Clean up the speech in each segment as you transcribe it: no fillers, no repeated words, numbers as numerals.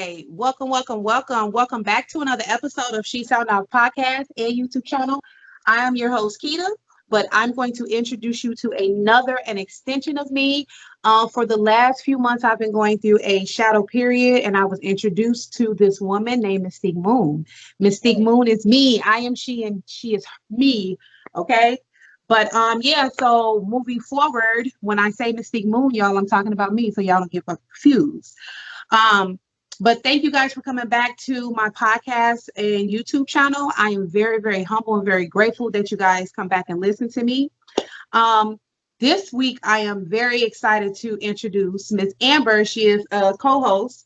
right. Welcome back to another episode of She Sound Out Podcast and YouTube channel. I am your host, Keita, but I'm going to introduce you to an extension of me. For the last few months, I've been going through a shadow period, and I was introduced to this woman named Mystique Moon. Mystique Moon is me. I am she, and she is me. Okay. But yeah, so moving forward, when I say Mystique Moon, y'all, I'm talking about me, so y'all don't get confused. But thank you guys for coming back to my podcast and YouTube channel. I am very, very humble and very grateful that you guys come back and listen to me. This week, I am very excited to introduce Miss Amber. She is a co-host.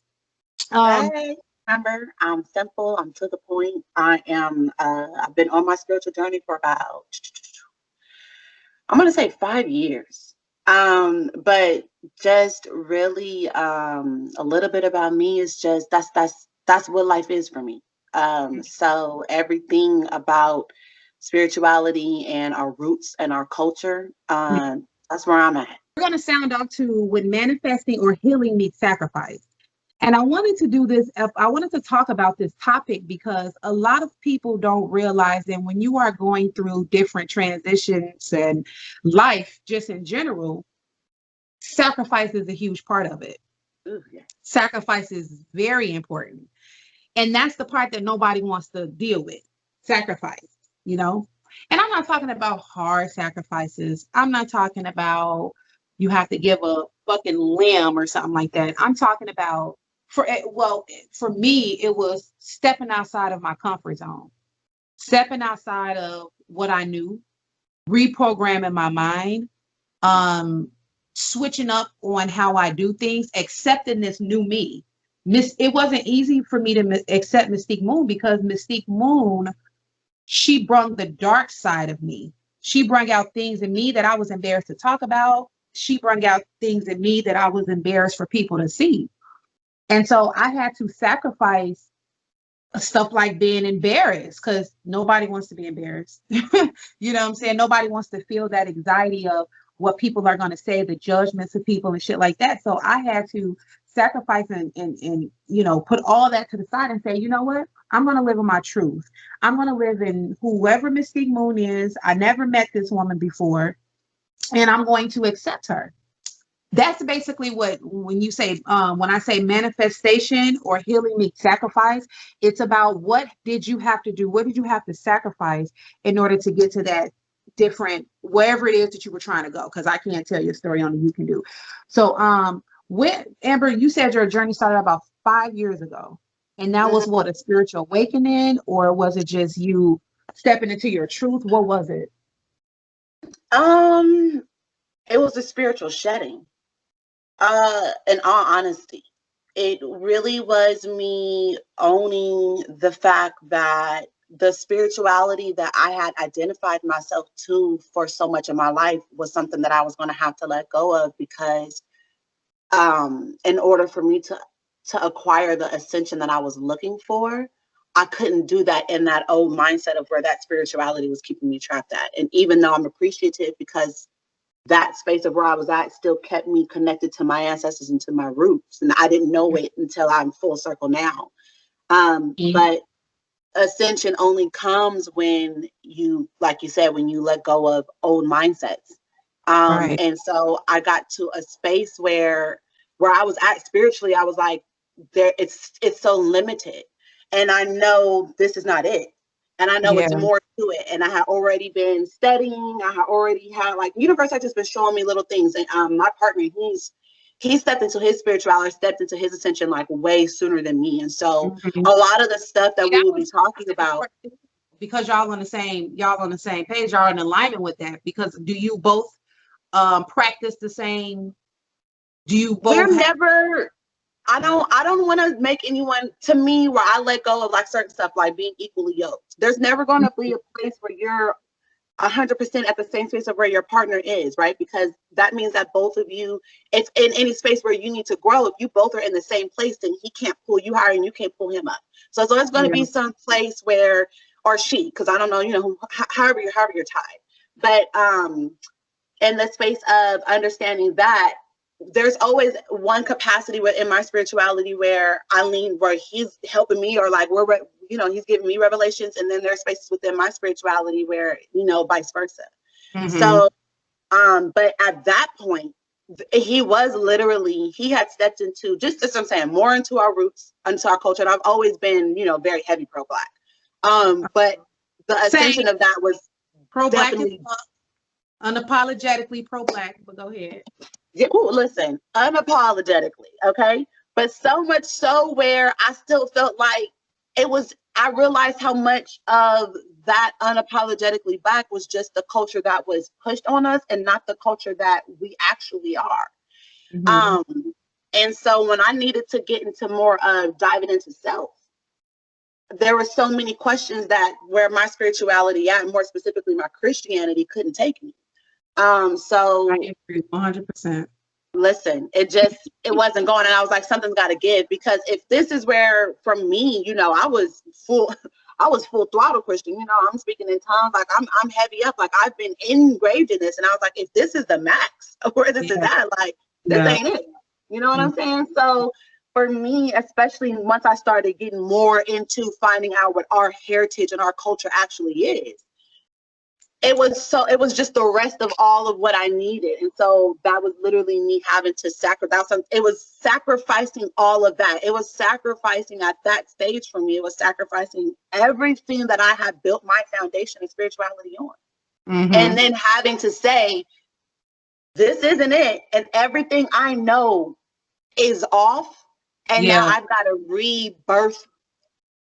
Hey, Amber. I'm simple. I'm to the point. I've been on my spiritual journey for about, I'm going to say 5 years. But just really, a little bit about me is just, that's what life is for me. So everything about spirituality and our roots and our culture, that's where I'm at. We're going to sound off to when manifesting or healing meets sacrifice. And I wanted to do this. I wanted to talk about this topic because a lot of people don't realize that when you are going through different transitions and life, just in general, sacrifice is a huge part of it. Ooh, yeah. Sacrifice is very important. And that's the part that nobody wants to deal with. Sacrifice, you know? And I'm not talking about hard sacrifices. I'm not talking about you have to give a fucking limb or something like that. I'm talking about for me, it was stepping outside of my comfort zone, stepping outside of what I knew, reprogramming my mind, switching up on how I do things, accepting this new me. It wasn't easy for me to accept Mystique Moon because Mystique Moon, she brought the dark side of me. She brought out things in me that I was embarrassed to talk about. She brought out things in me that I was embarrassed for people to see. And so I had to sacrifice stuff like being embarrassed because nobody wants to be embarrassed. You know what I'm saying? Nobody wants to feel that anxiety of what people are going to say, the judgments of people and shit like that. So I had to sacrifice and put all that to the side and say, you know what? I'm going to live in my truth. I'm going to live in whoever Mystique Moon is. I never met this woman before, and I'm going to accept her. That's basically when I say manifestation or healing meets sacrifice, it's about what did you have to do? What did you have to sacrifice in order to get to that different, wherever it is that you were trying to go? Because I can't tell your story, only you can do. So Amber, you said your journey started about 5 years ago. And that was what, a spiritual awakening, or was it just you stepping into your truth? What was it? It was a spiritual shedding. In all honesty, it really was me owning the fact that the spirituality that I had identified myself to for so much of my life was something that I was going to have to let go of because in order for me to acquire the ascension that I was looking for, I couldn't do that in that old mindset of where that spirituality was keeping me trapped at. And even though I'm appreciative because that space of where I was at still kept me connected to my ancestors and to my roots. And I didn't know it until I'm full circle now. But ascension only comes when you, like you said, when you let go of old mindsets. Right. And so I got to a space where I was at spiritually, I was like, it's so limited. And I know this is not it. And I know it's more to it. And I had already been studying. I had already had universe had just been showing me little things. And my partner, he stepped into his spirituality, stepped into his ascension way sooner than me. And so a lot of the stuff that we will be talking about, because y'all on the same page, y'all in alignment with that. Because do you both practice the same? Do you both? I don't want to make anyone, to me, where I let go of certain stuff, like being equally yoked. There's never going to be a place where you're 100% at the same space of where your partner is, right? Because that means that both of you, it's in any space where you need to grow. If you both are in the same place, then he can't pull you higher and you can't pull him up. So there's going to be some place where, or she, because I don't know, however you're tied. But in the space of understanding that, there's always one capacity within my spirituality where I lean, where he's helping me, or like he's giving me revelations, and then there's spaces within my spirituality where, vice versa. Mm-hmm. So, but at that point, he had stepped into, just as I'm saying, more into our roots, into our culture. And I've always been, very heavy pro-Black. But the Same. ascension of that was Pro-Black definitely unapologetically pro-Black, but go ahead. Yeah, ooh, listen, unapologetically, okay? But so much so where I still felt like I realized how much of that unapologetically Black was just the culture that was pushed on us and not the culture that we actually are. Mm-hmm. And so when I needed to get into more of diving into self, there were so many questions that where my spirituality and more specifically my Christianity couldn't take me. So I agree 100%. listen, it wasn't going, and I was like, something's got to give, because if this is where, from me, I was full throttle Christian. I'm speaking in tongues, like I'm heavy up, like I've been engraved in this, and I was like, if this is the max where this is at, like this ain't it. You know what I'm saying? So for me, especially once I started getting more into finding out what our heritage and our culture actually is, it was just the rest of all of what I needed. And so that was literally me having to sacrifice. It was sacrificing all of that. It was sacrificing at that stage for me. It was sacrificing everything that I had built my foundation of spirituality on. Mm-hmm. And then having to say, this isn't it. And everything I know is off. And now I've got to rebirth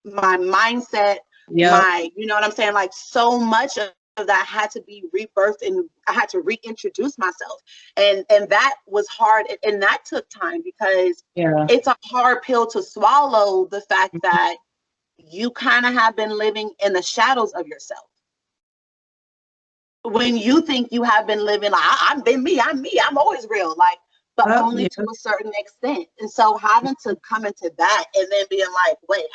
my mindset, you know what I'm saying? Like, so much of that had to be rebirthed, and I had to reintroduce myself. And that was hard. And that took time, because it's a hard pill to swallow, the fact that you kind of have been living in the shadows of yourself. When you think you have been living, like, I'm me, I'm always real, like, but only to a certain extent. And so having to come into that and then being like, wait,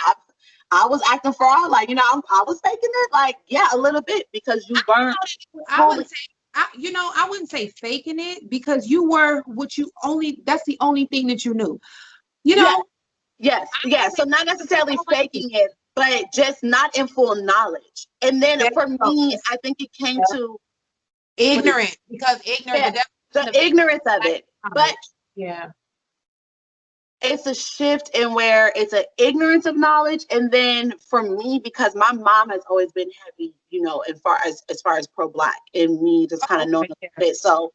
I was acting fraud, like, I was faking it, like, yeah, a little bit, because you weren't. I wouldn't say faking it, because you were that's the only thing that you knew. Yes. So not necessarily faking it, but just not in full knowledge. And then for me, I think it came to ignorant, because the ignorance of it. But it's a shift in where it's an ignorance of knowledge. And then for me, because my mom has always been heavy, as far as pro-Black, and me just kind of knowing a bit. So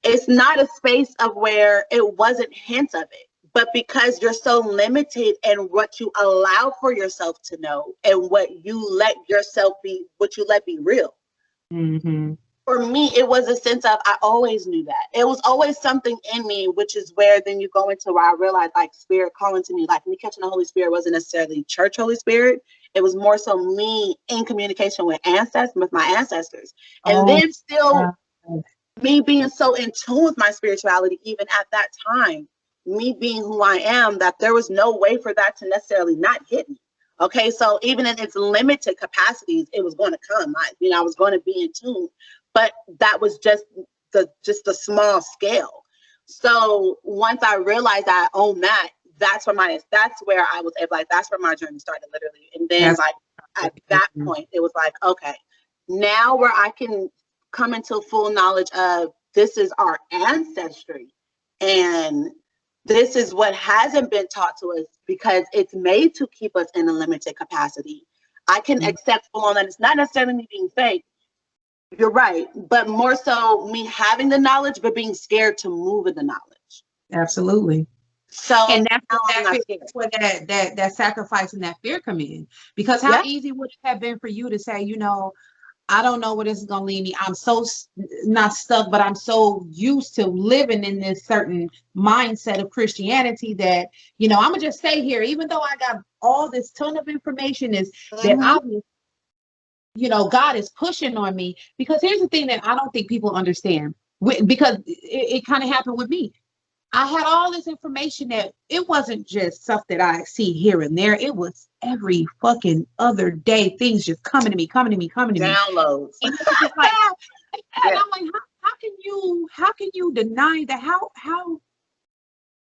it's not a space of where it wasn't hints of it, but because you're so limited in what you allow for yourself to know and what you let yourself be, what you let be real. Mm-hmm. For me, it was a sense of, I always knew that. It was always something in me, which is where then you go into where I realized, like, spirit calling to me, like me catching the Holy Spirit wasn't necessarily church Holy Spirit. It was more so me in communication with my ancestors. And then still me being so in tune with my spirituality, even at that time, me being who I am, that there was no way for that to necessarily not hit me. Okay, so even in its limited capacities, it was going to come. I was going to be in tune, but that was just the small scale. So once I realized I own that, that's where I was able, like, that's where my journey started, literally. And then at that point, it was like, okay, now where I can come into full knowledge of, this is our ancestry, and this is what hasn't been taught to us, because it's made to keep us in a limited capacity. I can accept full on that it's not necessarily me being fake. You're right, but more so me having the knowledge, but being scared to move in the knowledge. Absolutely. So, and that's where that sacrifice and that fear come in, because how easy would it have been for you to say, I don't know where this is going to lead me. I'm so not stuck, but I'm so used to living in this certain mindset of Christianity that, I'm going to just stay here, even though I got all this ton of information that obviously, God is pushing on me. Because here's the thing that I don't think people understand, because it kind of happened with me. I had all this information that it wasn't just stuff that I see here and there. It was every fucking other day, things just coming to me. Downloads. And it's just like, and I'm like, how can you deny that? How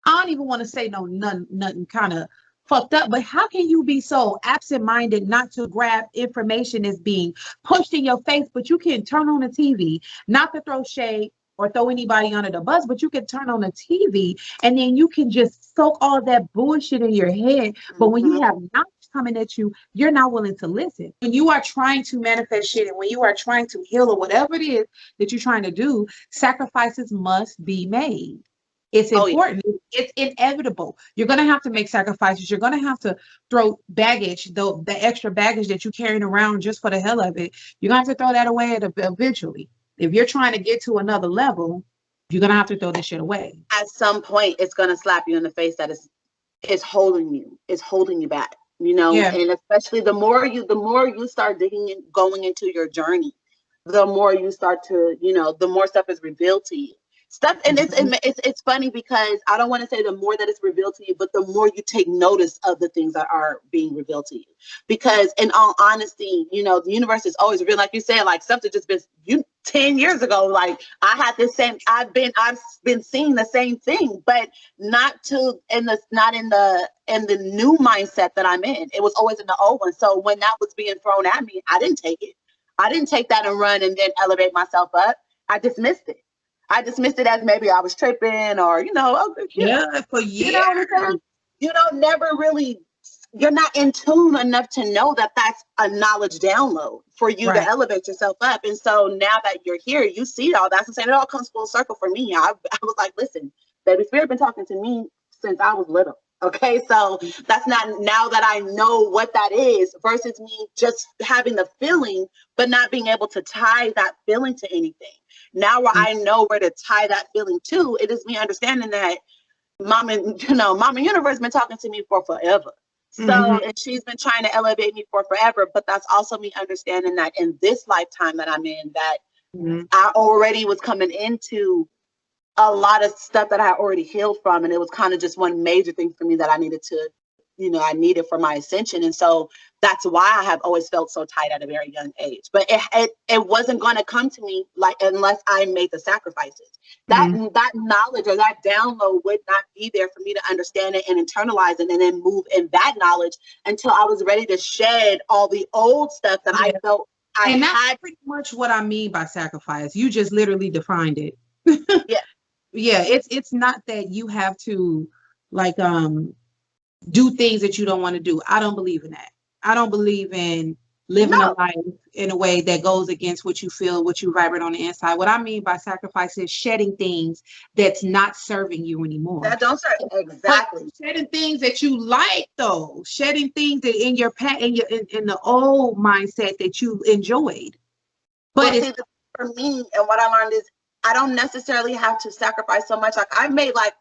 I don't even want to say nothing kind of fucked up, but how can you be so absent-minded not to grab information that's being pushed in your face, but you can turn on the TV, not to throw shade or throw anybody under the bus, but you can turn on the TV and then you can just soak all that bullshit in your head. But when you have knowledge coming at you, you're not willing to listen. When you are trying to manifest shit and when you are trying to heal or whatever it is that you're trying to do, sacrifices must be made. It's Oh, yeah. important. It's inevitable. You're going to have to make sacrifices. You're going to have to throw baggage, the extra baggage that you're carrying around just for the hell of it. You're going to have to throw that away eventually. If you're trying to get to another level, you're going to have to throw this shit away. At some point, it's going to slap you in the face that is holding you back, you know. Yeah. And especially the more you start digging and going into your journey, the more you start to, you know, the more stuff is revealed to you. Stuff, and it's funny because I don't want to say the more that it's revealed to you, but the more you take notice of the things that are being revealed to you. Because in all honesty, you know, the universe is always revealed, like you said, like something just been 10 years ago. Like I had this same, I've been seeing the same thing, but not in the new mindset that I'm in. It was always in the old one. So when that was being thrown at me, I didn't take it. I didn't take that and run and then elevate myself up. I dismissed it. I dismissed it as maybe I was tripping or, you know, for years. You know what I'm saying? You don't never really, you're not in tune enough to know that that's a knowledge download for you to elevate yourself up. And so now that you're here, you see all that. And saying it all comes full circle for me. I was like, listen, baby Spirit been talking to me since I was little. Okay, so that's not, now that I know what that is versus me just having the feeling, but not being able to tie that feeling to anything. Now where I know where to tie that feeling to, it is me understanding that Mama Universe been talking to me for forever. So, and she's been trying to elevate me for forever, but that's also me understanding that in this lifetime that I'm in, that I already was coming into a lot of stuff that I already healed from. And it was kind of just one major thing for me that I needed to, you know, I needed for my ascension. And so that's why I have always felt so tight at a very young age. But it wasn't going to come to me like unless I made the sacrifices. That knowledge or that download would not be there for me to understand it and internalize it and then move in that knowledge until I was ready to shed all the old stuff that I felt I and had. that's pretty much what I mean by sacrifice. You just literally defined it. Yeah. Yeah, it's not that you have to like do things that you don't want to do. I don't believe in that. I don't believe in living a life in a way that goes against what you feel, what you vibrate on the inside. What I mean by sacrifice is shedding things that's not serving you anymore. That don't serve exactly. But shedding things that you like, though. Shedding things that in your in the old mindset that you enjoyed. But see, for me, and what I learned is I don't necessarily have to sacrifice so much. Like I made, like,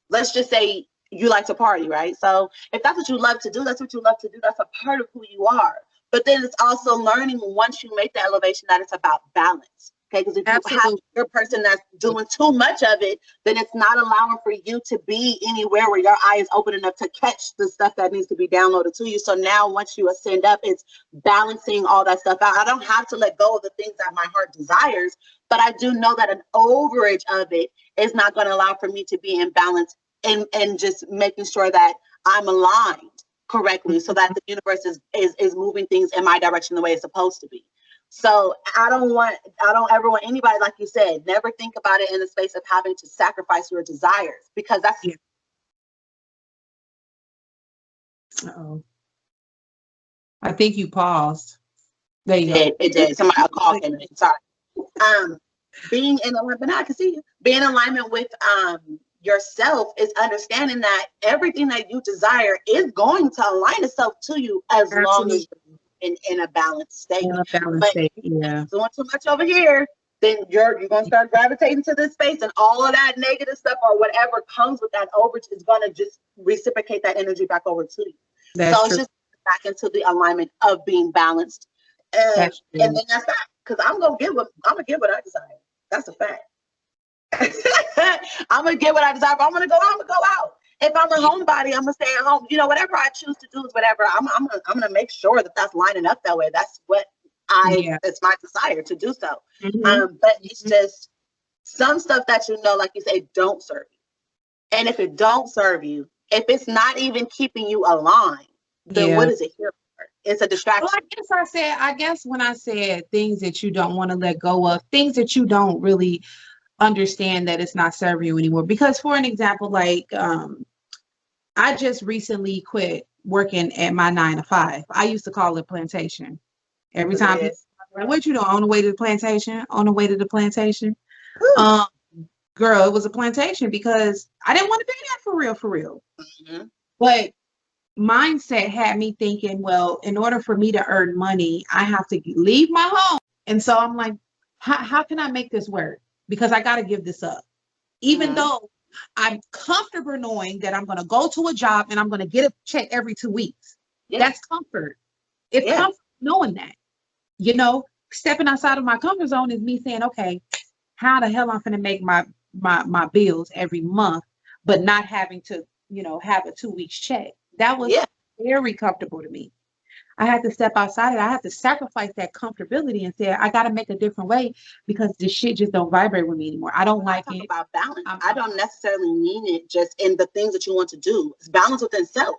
let's just say you like to party, right? So if that's what you love to do, that's what you love to do. That's a part of who you are. But then it's also learning once you make the elevation that it's about balance. Okay, because if you have your person that's doing too much of it, then it's not allowing for you to be anywhere where your eye is open enough to catch the stuff that needs to be downloaded to you. So now once you ascend up, it's balancing all that stuff out. I don't have to let go of the things that my heart desires, but I do know that an overage of it is not going to allow for me to be in balance and just making sure that I'm aligned correctly so that the universe is moving things in my direction the way it's supposed to be. So I don't ever want anybody, like you said, never think about it in the space of having to sacrifice your desires, because that's I think you paused. There you go. It did. Somebody called in. Sorry. Being in alignment, but I can see you. Being in alignment with yourself is understanding that everything that you desire is going to align itself to you as long as you're in a balanced state. Yeah. Doing too much over here, then you're going to start gravitating to this space, and all of that negative stuff or whatever comes with that overage is going to just reciprocate that energy back over to you. So it's just back into the alignment of being balanced, and then that's that. Because I'm gonna get what I desire. That's a fact. I'm gonna get what I desire. If I'm gonna go out. If I'm a homebody, I'm gonna stay at home. You know, whatever I choose to do is whatever. I'm gonna make sure that that's lining up that way. That's what it's my desire to do so. But it's just some stuff that, you know, like you say, don't serve you. And if it don't serve you, if it's not even keeping you aligned, then Yeah. what is it here for? It's a Well, distraction. I guess when I said things that you don't want to let go of, things that you don't really understand that it's not serving you anymore. Because for an example, like I just recently quit working at my 9 to 5. I used to call it plantation. Every Because it time people is. like, what you doing on the way to the plantation? On the way to the plantation. Whew. Um, girl, it was a plantation because I didn't want to be there for real, for real. Mhm. But mindset had me thinking, well, in order for me to earn money, I have to leave my home. And so I'm like, how can I make this work? Because I got to give this up. Even Mhm. though I'm comfortable knowing that I'm going to go to a job and I'm going to get a check every 2 weeks. Yeah. That's comfort. It's Yeah. comfort knowing that. Stepping outside of my comfort zone is me saying, okay, how the hell I'm going to make my bills every month, but not having to, have a 2 weeks check. That was Yeah. very comfortable to me. I had to step outside it. I had to sacrifice that comfortability and say, I got to make a different way because this shit just don't vibrate with me anymore. I don't When I like talk it. about balance, I'm, I don't necessarily mean it just in the things that you want to do. It's balance within self.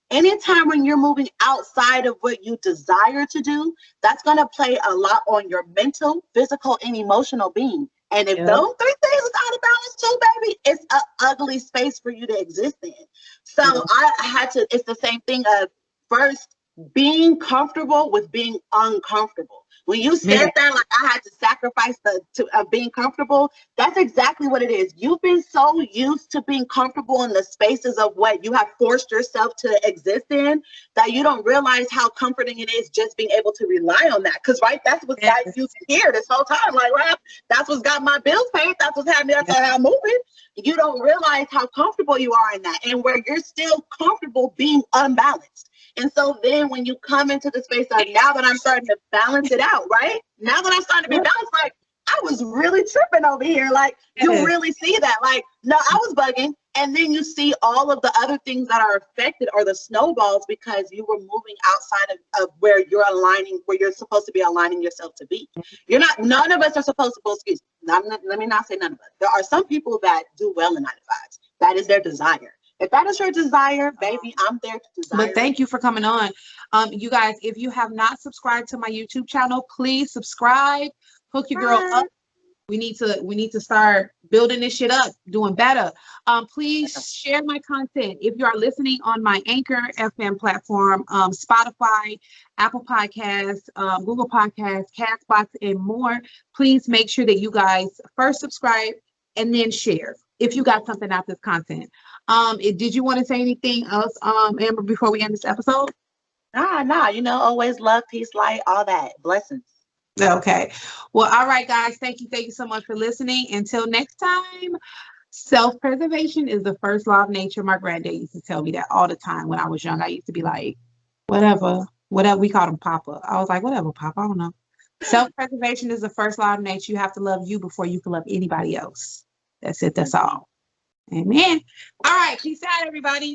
Anytime when you're moving outside of what you desire to do, that's going to play a lot on your mental, physical, and emotional being. And if yeah, those three things is out of balance too, baby, it's an ugly space for you to exist in. So yeah, I had to, it's the same thing of first being comfortable with being uncomfortable. When you man, said that, like I had to sacrifice being comfortable, that's exactly what it is. You've been so used to being comfortable in the spaces of what you have forced yourself to exist in that you don't realize how comforting it is just being able to rely on that. Because, right, that's what's got you yes, here this whole time. Like, right, that's what's got my bills paid. That's what's happening. That's yes, how I'm moving. You don't realize how comfortable you are in that and where you're still comfortable being unbalanced. And so then when you come into the space of now that I'm starting to balance it out, right? Now that I'm starting to be balanced, like I was really tripping over here. Like you yes, really see that. Like, no, I was bugging. And then you see all of the other things that are affected or the snowballs because you were moving outside of where you're aligning, where you're supposed to be aligning yourself to be. You're not, none of us are supposed to, excuse me, let me not say none of us. There are some people that do well in 9 to 5s. That is their desire. If that is your desire, baby, I'm there to but desire it. thank you for coming on. You guys, if you have not subscribed to my YouTube channel, please subscribe. Hook your girl up. We need to start building this shit up, doing better. Please share my content. If you are listening on my Anchor FM platform, Spotify, Apple Podcasts, Google Podcasts, Castbox, and more, please make sure that you guys first subscribe and then share if you got something out of this content. Did you want to say anything else, Amber, before we end this episode? Nah, always love, peace, light, all that. Blessings. Okay. Well, all right, guys. Thank you. Thank you so much for listening. Until next time, self-preservation is the first law of nature. My granddad used to tell me that all the time when I was young. I used to be like, whatever. We called him Papa. I was like, whatever, Papa. I don't know. Self-preservation is the first law of nature. You have to love you before you can love anybody else. That's it. That's all. Amen. All right. Peace out, everybody.